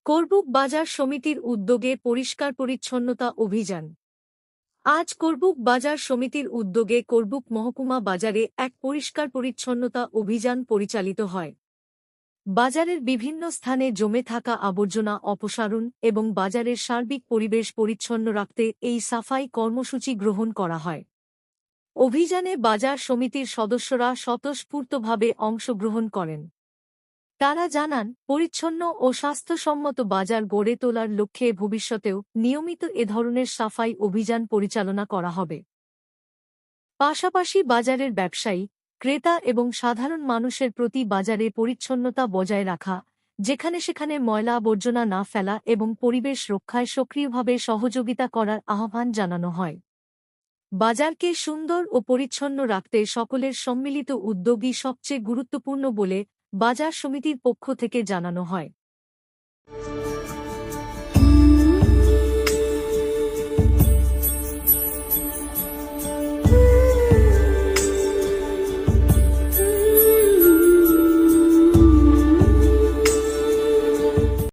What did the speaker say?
করবুক বাজার সমিতির উদ্যোগে পরিষ্কার পরিচ্ছন্নতা অভিযান। আজ করবুক বাজার সমিতির উদ্যোগে করবুক মহকুমা বাজারে এক পরিষ্কার পরিচ্ছন্নতা অভিযান পরিচালিত হয়। বাজারের বিভিন্ন স্থানে জমে থাকা আবর্জনা অপসারণ এবং বাজারের সার্বিক পরিবেশ পরিচ্ছন্ন রাখতে এই সাফাই কর্মসূচি গ্রহণ করা হয়। অভিযানে বাজার সমিতির সদস্যরা স্বতঃস্ফূর্তভাবে অংশগ্রহণ করেন। তারা জানান, পরিচ্ছন্ন ও স্বাস্থ্যসম্মত বাজার গড়ে তোলার লক্ষ্যে ভবিষ্যতেও নিয়মিত এ ধরনের সাফাই অভিযান পরিচালনা করা হবে। পাশাপাশি বাজারের ব্যবসায়ী, ক্রেতা এবং সাধারণ মানুষের প্রতি বাজারে পরিচ্ছন্নতা বজায় রাখা, যেখানে সেখানে ময়লা আবর্জনা না ফেলা এবং পরিবেশ রক্ষায় সক্রিয়ভাবে সহযোগিতা করার আহ্বান জানানো হয়। বাজারকে সুন্দর ও পরিচ্ছন্ন রাখতে সকলের সম্মিলিত উদ্যোগই সবচেয়ে গুরুত্বপূর্ণ বলে বাজার সমিতির পক্ষ থেকে জানানো হয়।